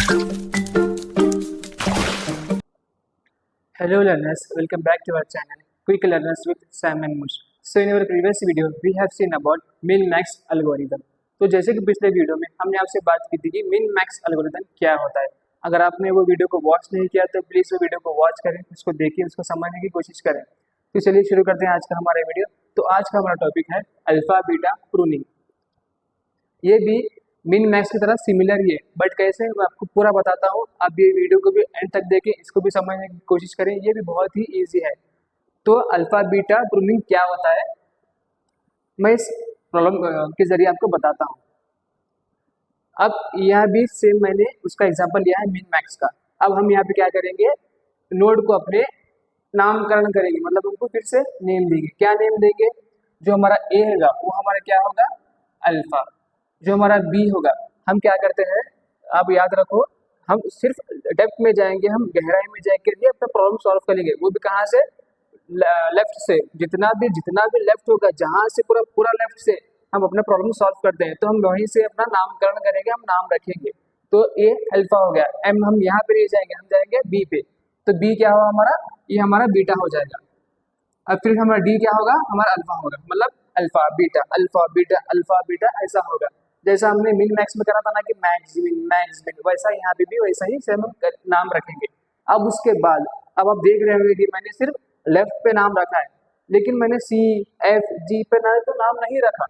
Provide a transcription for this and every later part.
Hello learners, welcome back to our channel Quick Learners with Sam and Mush. So in our previous video we have seen about min-max algorithm. तो जैसे कि पिछले video में हमने आपसे बात की थी कि min-max algorithm क्या होता है। अगर आपने वो वीडियो को वॉच नहीं किया तो प्लीज़ वो वीडियो को वॉच करें, उसको देखिए, उसको समझने की कोशिश करें। तो चलिए शुरू करते हैं आज का हमारा वीडियो। तो आज का हमारा टॉपिक है अल्फा बीटा प्रूनिंग। ये भी मिन मैक्स की तरह सिमिलर ही है, बट कैसे मैं आपको पूरा बताता हूँ। आप ये वीडियो को भी एंड तक देखें, इसको भी समझने की कोशिश करें, ये भी बहुत ही इजी है। तो अल्फा बीटा प्रूनिंग क्या होता है मैं इस प्रॉब्लम के जरिए आपको बताता हूँ। अब यह भी सेम मैंने उसका एग्जांपल लिया है मिन मैक्स का। अब हम यहाँ पे क्या करेंगे, नोड को अपने नामकरण करेंगे, मतलब उनको फिर से नेम देंगे। क्या नेम देंगे? जो हमारा ए होगा वो हमारा क्या होगा, अल्फा। जो हमारा बी होगा, हम क्या करते हैं, आप याद रखो, हम सिर्फ डेप्थ में जाएंगे, हम गहराई में जाके लिए अपना प्रॉब्लम सॉल्व करेंगे। वो भी कहाँ से? लेफ्ट से। जितना भी लेफ्ट होगा, जहाँ से पूरा पूरा लेफ्ट से हम अपना प्रॉब्लम सॉल्व करते हैं, तो हम वहीं से अपना नामकरण करेंगे, हम नाम रखेंगे। तो ए अल्फा हो गया, एम हम यहाँ पे नहीं जाएंगे, हम जाएंगे बी पे। तो बी क्या होगा हमारा, ये हमारा बीटा हो जाएगा। अब फिर हमारा डी क्या होगा, हमारा अल्फा होगा, मतलब alpha beta alpha beta alpha beta ऐसा होगा। जैसा हमने मिन मैक्स में करा था ना कि मैक्स मिन, वैसा यहाँ पे भी वैसा ही सेम हम नाम रखेंगे। अब उसके बाद अब आप देख रहे होंगे कि मैंने सिर्फ लेफ्ट पे नाम रखा है, लेकिन मैंने सी एफ जी पे ना तो नाम नहीं रखा।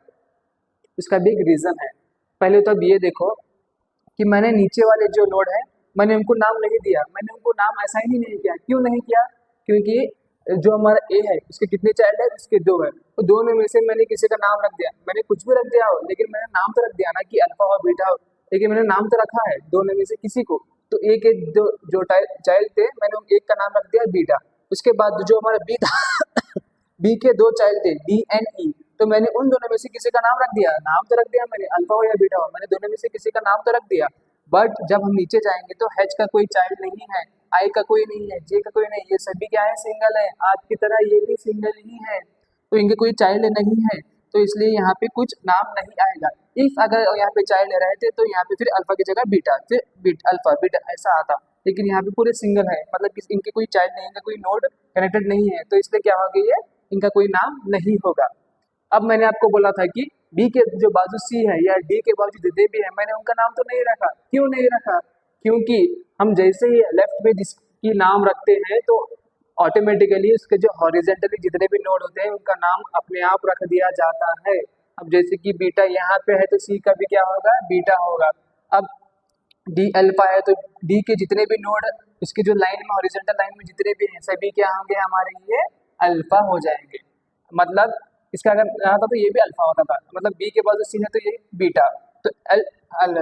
इसका भी एक रीजन है। पहले तो अब ये देखो कि मैंने नीचे वाले जो नोड है मैंने उनको नाम नहीं दिया, मैंने उनको नाम असाइन ही नहीं किया। क्यों नहीं किया? क्योंकि जो हमारा ए है उसके कितने चाइल्ड है, उसके दो है, तो दोनों में से मैंने किसी का नाम रख दिया। मैंने कुछ भी रख दिया हो, लेकिन मैंने नाम तो रख दिया ना कि अल्फा हो बीटा हो, लेकिन मैंने नाम तो रखा है दोनों में से किसी को। तो ए के जो चाइल्ड थे, मैंने एक का नाम रख दिया बीटा। उसके बाद जो हमारा बी था बी के दो चाइल्ड थे डी एंड ई, तो मैंने उन दोनों में से किसी का नाम रख दिया। नाम तो रख दिया मैंने, अल्फा हो या बीटा हो, मैंने दोनों में से किसी का नाम तो रख दिया। बट जब हम नीचे जाएंगे तो एच का कोई चाइल्ड नहीं है, आई का कोई नहीं है, जे का कोई नहीं, ये सभी क्या है, सिंगल है। आज की तरह ये भी सिंगल ही है, तो इनके कोई चाइल्ड नहीं है, तो इसलिए यहाँ पे कुछ नाम नहीं आएगा। इफ अगर यहाँ पे चाइल्ड रहते तो यहाँ पे फिर अल्फा की जगह बीटा, फिर अल्फा बीटा ऐसा आता। लेकिन यहाँ पे पूरे सिंगल है, मतलब कि इनके कोई चाइल्ड नहीं, इनका कोई नोड कनेक्टेड नहीं है, तो इसलिए क्या हो गई है, इनका कोई नाम नहीं होगा। अब मैंने आपको बोला था कि बी के जो बाजू सी है या डी के बाजू जितने भी है, मैंने उनका नाम तो नहीं रखा। क्यों नहीं रखा? क्योंकि हम जैसे ही लेफ्ट में जिसकी नाम रखते हैं तो ऑटोमेटिकली उसके जो हॉरिजेंटली जितने भी नोड होते हैं उनका नाम अपने आप रख दिया जाता है। अब जैसे कि बीटा यहाँ पे है तो सी का भी क्या होगा, बीटा होगा। अब डी अल्फा है तो डी के जितने भी नोड उसकी जो लाइन में हॉरिजॉन्टल लाइन में जितने भी हैं सभी क्या होंगे, हमारे ये अल्फा हो जाएंगे। मतलब इसका अगर रहा था तो ये भी अल्फा होता था, मतलब बी के बाद सी है तो ये बीटा, तो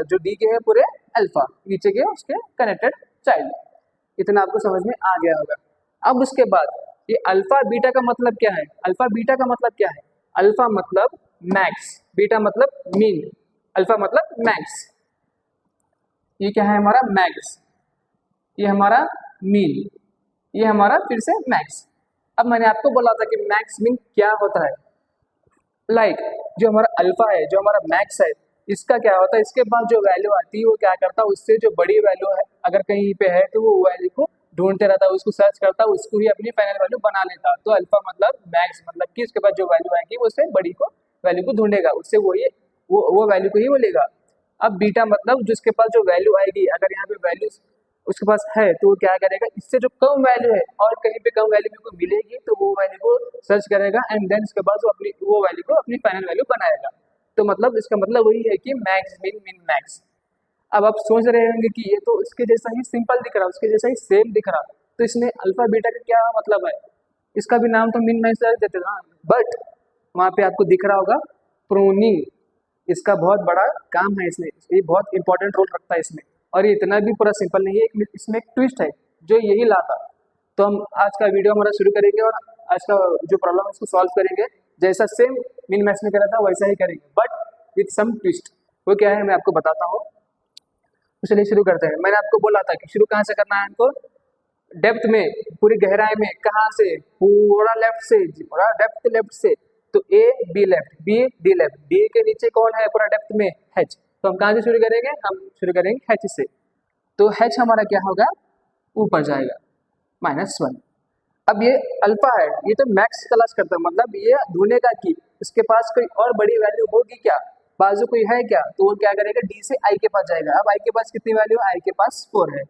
जो डी के है पूरे अल्फा, नीचे के उसके कनेक्टेड चाइल्ड। इतना आपको समझ में आ गया होगा। अब उसके बाद ये अल्फा बीटा का मतलब क्या है? अल्फा बीटा का मतलब क्या है? अल्फा मतलब मैक्स, बीटा मतलब मीन, अल्फा मतलब मैक्स। ये क्या है हमारा मैक्स, ये हमारा मीन, ये हमारा फिर से मैक्स। अब मैंने आपको बोला था कि मैक्स मीन क्या होता है। जो हमारा अल्फा है, जो हमारा मैक्स है, इसका क्या होता है, इसके बाद जो वैल्यू आती है वो क्या करता है, उससे जो बड़ी वैल्यू है अगर कहीं पे है तो वो वैल्यू को ढूंढते रहता है, उसको सर्च करता है, उसको ही अपनी फाइनल वैल्यू बना लेता। तो अल्फा मतलब मैक्स, मतलब कि उसके बाद जो वैल्यू आएगी वो उससे बड़ी को वैल्यू को ढूंढेगा, उससे वो वैल्यू को ही वो लेगा। अब बीटा मतलब जिसके पास जो वैल्यू आएगी, अगर यहाँ पे वैल्यू उसके पास है तो वो क्या करेगा, इससे जो कम वैल्यू है और कहीं पे कम वैल्यू को मिलेगी तो वो वैल्यू को सर्च करेगा एंड देन उसके बाद वो वैल्यू को अपनी फाइनल वैल्यू बनाएगा। तो मतलब इसका मतलब वही है कि मैक्स मिन मिन मैक्स। अब आप सोच रहे होंगे कि ये तो इसके जैसा ही सिंपल दिख रहा, उसके जैसा ही सेम दिख रहा, तो इसमें अल्फा बीटा का क्या मतलब है? इसका भी नाम तो मिन मैक्स रख देते ना, बट वहाँ पे आपको दिख रहा होगा प्रूनिंग, इसका बहुत बड़ा काम है इसमें, ये बहुत इंपॉर्टेंट रोल रखता है इसमें। और ये इतना भी पूरा सिंपल नहीं है, इसमें एक ट्विस्ट है जो यही लाता। तो हम आज का वीडियो हमारा शुरू करेंगे और आज का जो प्रॉब्लम है उसको सॉल्व करेंगे, जैसा सेम मिन मैक्स में करा था वैसा ही करेंगे, बट विथ सम ट्विस्ट। वो क्या है मैं आपको बताता हूँ। तो चलिए शुरू करते हैं। मैंने आपको बोला था कि शुरू कहाँ से करना है हमको, डेप्थ में, पूरी गहराई में। कहाँ से? पूरा लेफ्ट से, पूरा डेप्थ लेफ्ट से। तो A B left, B D left, D के नीचे कौन है पूरा डेप्थ में? एच। तो हम कहाँ से शुरू करेंगे? हम शुरू करेंगे एच से। तो h हमारा क्या होगा, ऊपर जाएगा -1। अब ये अल्फा है, ये तो मैक्स तलाश करता है, मतलब ये ढूंढेगा कि उसके पास कोई और बड़ी वैल्यू होगी क्या, बाजू कोई है क्या, तो वो क्या करेगा, डी से आई के पास जाएगा। अब आई के पास कितनी वैल्यू है, आई के पास 4 है,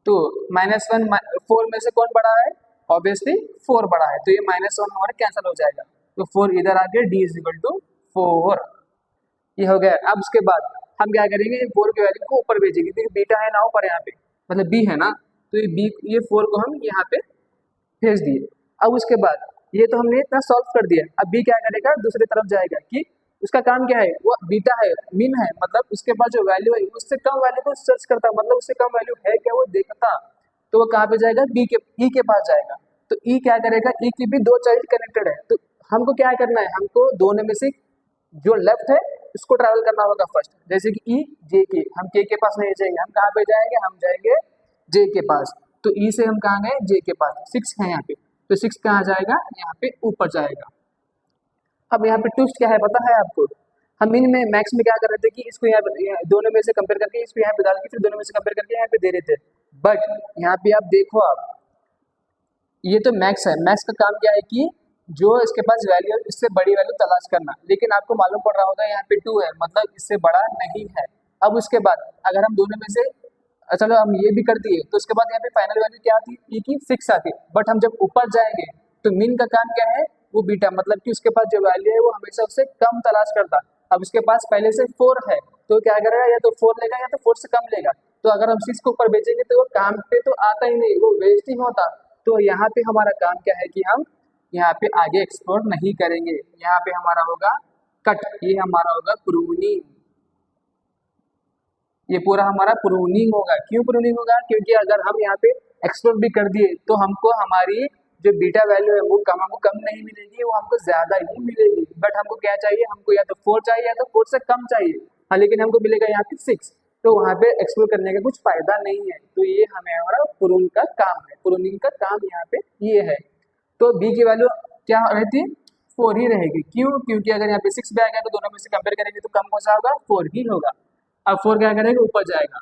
तो -1 4 में से कौन बड़ा है, ऑब्वियसली 4 बड़ा है, तो ये -1 हमारा कैंसिल हो जाएगा, तो 4 इधर आ गया, डी इज इक्वल टू 4, ये हो गया। अब उसके बाद हम क्या करेंगे, 4 की वैल्यू को ऊपर भेजेंगे, क्योंकि बीटा है ना ऊपर यहाँ पे, मतलब बी है ना, तो ये बी, ये 4 को हम यहाँ पे भेज दिए। अब उसके बाद ये तो हमने इतना सॉल्व कर दिया, अब बी क्या करेगा, दूसरी तरफ जाएगा कि उसका काम क्या है, वो बीटा है, मीन है, मतलब उसके पास जो वैल्यू है उससे कम वैल्यू को सर्च करता, मतलब उससे कम वैल्यू है क्या वो देखता, तो वो कहाँ पे जाएगा, बी के ई के पास जाएगा। तो ई क्या करेगा, ई की भी 2 चाइल्ड कनेक्टेड है, तो हमको क्या करना है, हमको दोनों में से जो लेफ्ट है उसको ट्रैवल करना होगा फर्स्ट, जैसे कि ई जे के, हम के पास नहीं जाएंगे, हम कहाँ पे जाएंगे, हम जाएंगे जे के पास, तो ई से हम कहाँ गए, जे के पास, 6 है यहाँ पे, तो 6 कहाँ जाएगा, यहाँ पे ऊपर जाएगा। अब यहाँ पे ट्विस्ट क्या है पता है आपको, हम इनमें मैक्स में क्या कर रहे थे कि इसको यहाँ दोनों में से कंपेयर करके इसको यहाँ पे डाल के फिर दोनों में से कंपेयर करके यहाँ पे दे रहे थे, बट यहाँ पे आप देखो, आप ये तो मैक्स है, मैक्स का काम क्या है कि जो इसके पास वैल्यू है इससे बड़ी वैल्यू तलाश करना, लेकिन आपको मालूम पड़ रहा होगा यहाँ पे 2 है, मतलब इससे बड़ा नहीं है। अब उसके बाद अगर हम दोनों में से चलो हम ये भी कर दिए, तो उसके बाद यहाँ पे फाइनल वैल्यू क्या आती, ई की 6 आती, बट हम जब ऊपर जाएंगे तो मीन का काम क्या है, वो बीटा, मतलब कि उसके पास जो वैल्यू है वो हमेशा उससे कम तलाश करता। अब उसके पास पहले से 4 है, तो क्या करेगा, या तो 4 लेगा या तो 4 से कम लेगा, तो अगर हम 6 को ऊपर भेजेंगे तो वो काम पे तो आता ही नहीं, वो वेस्ट ही होता। तो यहाँ पे हमारा काम क्या है कि हम यहाँ पे आगे एक्सप्लोर नहीं करेंगे, यहाँ पे हमारा होगा कट, ये हमारा होगा प्रूनिंग, ये पूरा हमारा प्रूनिंग होगा। क्यों प्रूनिंग होगा, क्योंकि अगर हम यहाँ पे एक्सप्लोर भी कर दिए तो हमको हमारी जो बीटा वैल्यू है वो हमको कम नहीं मिलेगी, वो हमको ज्यादा ही मिलेगी, बट हमको क्या चाहिए, हमको या तो 4 चाहिए या तो 4 से कम चाहिए, हाँ, लेकिन हमको मिलेगा यहाँ पे 6, तो वहाँ पे एक्सप्लोर करने का कुछ फायदा नहीं है। तो ये हमें हमारा प्रून का काम है, प्रूनिंग का काम यहाँ पे ये है। तो बी की वैल्यू क्या रहती है, 4 ही रहेगी। क्यों, क्योंकि अगर यहाँ पे 6 भी आएगा तो दोनों में से कंपेयर करेंगे तो कम कौन सा होगा, 4 ही होगा। अब 4 क्या करेगा, ऊपर जाएगा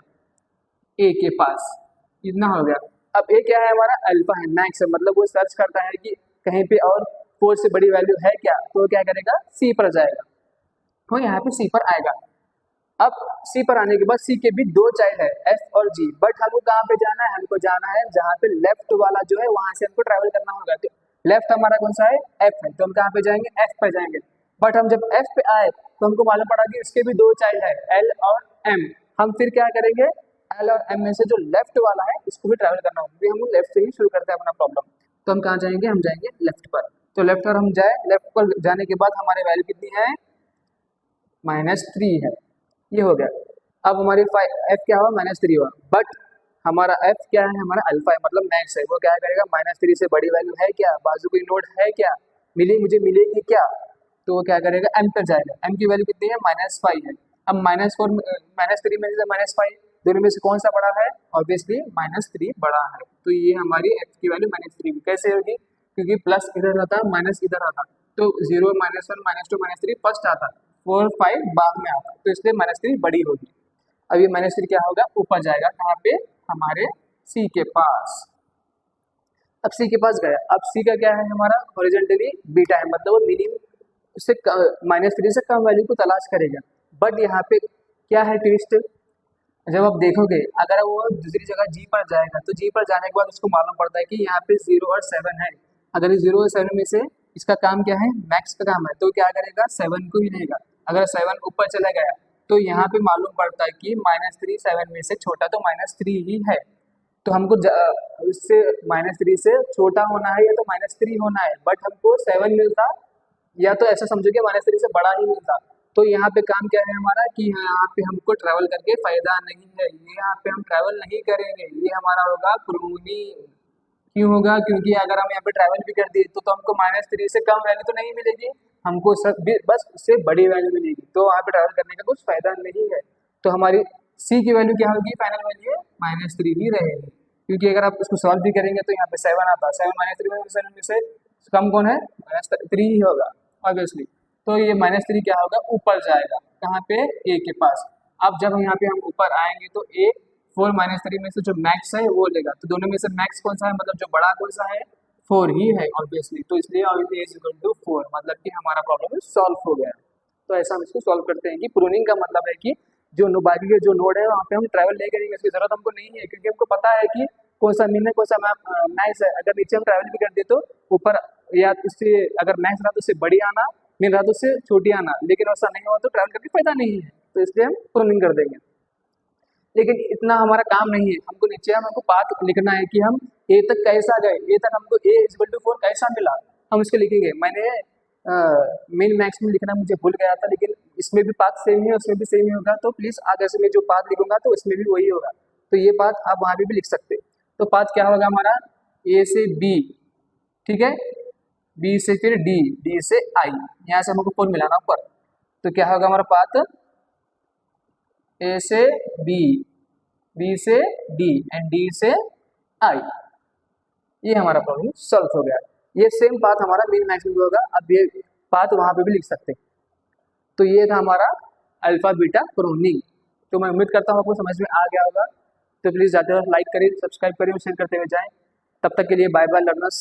ए के पास, इतना हो गया। अब ए क्या है, हमारा अल्फा है, मैक्स है, मतलब वो सर्च करता है कि कहीं पे और 4 से बड़ी वैल्यू है क्या, तो वो क्या करेगा, सी पर जाएगा, तो यहाँ पे सी पर आएगा। अब सी पर आने के बाद सी के भी 2 चाइल्ड है, एफ और जी, बट हमको कहाँ पे जाना है, हमको जाना है जहाँ पे लेफ्ट वाला जो है वहां से हमको ट्रैवल करना होगा। तो लेफ्ट हमारा कौन सा है, एफ है, तो हम कहाँ पे जाएंगे, एफ पे जाएंगे। बट हम जब एफ पे आए तो हमको मालूम पड़ा कि इसके भी 2 चाइल्ड है, एल और एम, हम फिर क्या करेंगे, एल और एम में से जो लेफ्ट वाला है उसको भी ट्रैवल करना होगा, क्योंकि हम लेफ्ट से ही शुरू करते हैं अपना प्रॉब्लम। तो हम कहाँ जाएंगे, हम जाएंगे लेफ्ट पर, तो लेफ्ट पर हम जाए, लेफ्ट पर जाने के बाद हमारी वैल्यू कितनी है, -3 है, ये हो गया। अब हमारी एफ क्या हुआ, -3 हुआ, बट हमारा एफ क्या है, हमारा अल्फा है, मतलब मैक्स है, वो क्या करेगा, -3 से बड़ी वैल्यू है क्या, बाजू कोई नोड है क्या, मुझे मिलेगी क्या, तो वो क्या करेगा, एम पर जाएगा, एम की वैल्यू कितनी है, -5 है। अब -4 -3 में से -5 दोनों में से कौन सा बड़ा है, ऑब्वियसली -3 बड़ा है, तो ये हमारी एफ की वैल्यू -3 कैसे होगी, क्योंकि प्लस इधर आता, माइनस इधर आता, तो 0 -1 -2 -3 फर्स्ट आता, 4 5 बाद में आता, तो इसलिए -3 बड़ी होगी। अब ये -3 क्या होगा, ऊपर जाएगा, कहाँ पे, हमारे सी के पास। अब सी के पास गया, अब सी का क्या है, हमारा हॉरिजॉन्टली बीटा है, मतलब वो मिनिमम उससे -3 से कम वैल्यू को तलाश करेगा। बट यहाँ पे क्या है ट्विस्ट, जब आप देखोगे अगर वो दूसरी जगह जी पर जाएगा तो जी पर जाने के बाद उसको मालूम पड़ता है कि यहाँ पे 0 और 7 है, अगर 0 और 7 में से इसका काम क्या है, मैक्स का काम है, तो क्या करेगा, 7 को ही लेगा। अगर 7 ऊपर चला गया तो यहाँ पे मालूम पड़ता है कि -3 7 में से छोटा, तो -3 ही है, तो हमको उससे -3 से छोटा होना है या तो -3 होना है, बट हमको 7 मिलता, या तो ऐसा समझो कि -3 से बड़ा ही मिलता। तो यहाँ पे काम क्या है हमारा कि यहाँ पे हमको ट्रैवल करके फायदा नहीं है, ये यहाँ पे हम ट्रैवल नहीं करेंगे, ये हमारा होगा प्रूनिंग। क्यों होगा, क्योंकि अगर हम यहाँ पे ट्रैवल भी कर दिए तो हमको -3 से कम वैल्यू तो नहीं मिलेगी, हमको सब भी बस उससे बड़ी वैल्यू मिलेगी, तो वहाँ पे ट्रैवल करने का कुछ फायदा नहीं है। तो हमारी सी की वैल्यू क्या होगी, फाइनल वैल्यू -3 ही रहेगी, क्योंकि अगर आप इसको सॉल्व भी करेंगे तो यहाँ पे 7 आता है, 7 -3 में से कम कौन है, -3 ही होगा ऑब्वियसली। तो ये -3 क्या होगा, ऊपर जाएगा, कहाँ पे, ए के पास। अब जब यहाँ पे हम ऊपर आएंगे तो ए 4 - 3 में से जो मैक्स है वो लेगा। तो दोनों में से मैक्स कौन सा है, मतलब जो बड़ा कौन सा है, 4 ही है ऑब्वियसली। तो इसलिए ए इज इक्वल टू 4, मतलब कि हमारा प्रॉब्लम सॉल्व हो गया। तो ऐसा हम इसको सॉल्व करते हैं कि प्रूनिंग का मतलब है कि जो बाकी के जो नोड है वहाँ पे हम ट्रैवल नहीं करेंगे, इसकी जरूरत हमको नहीं है, क्योंकि हमको पता है कि कौन सा मिन है कौन सा मैक्स है। अगर नीचे हम ट्रैवल भी कर दे तो ऊपर या उससे अगर मैक्स रहा तो उससे बड़ी आना, मिन रहा तो उससे छोटी आना, लेकिन वैसा नहीं हुआ तो ट्रैवल करके फायदा नहीं है। तो इसलिए हम प्रूनिंग कर देंगे। लेकिन इतना हमारा काम नहीं है, हमको नीचे हमको पाथ लिखना है कि हम ए तक कैसा गए, ए तक हमको ए इक्वल टू 4 कैसा मिला, हम उसके लिखेंगे। मैंने मिन मैक्स में लिखना मुझे भूल गया था, लेकिन इसमें भी पाथ सेम है उसमें भी सेम ही होगा। तो प्लीज़ आगे से मैं जो पाथ लिखूंगा तो उसमें भी वही होगा। तो ये पाथ आप वहाँ पे भी लिख सकते हैं। तो पाथ क्या होगा हमारा, ए से बी, ठीक है, बी से फिर डी, डी से आई, यहाँ से हमको 4 मिलाना ऊपर। तो क्या होगा हमारा पाथ, ए से बी, बी से डी एंड डी से आई। ये हमारा प्रॉब्लम सॉल्व हो गया। ये सेम पाथ हमारा मिन मैक्स में भी होगा, अब ये पाथ वहाँ पे भी लिख सकते हैं। तो ये था हमारा अल्फा बीटा प्रूनिंग। तो मैं उम्मीद करता हूँ आपको समझ में आ गया होगा। तो प्लीज़ ज़्यादा लाइक करें, सब्सक्राइब करें और शेयर करते हुए जाएं। तब तक के लिए बाय बाय लर्नर्स।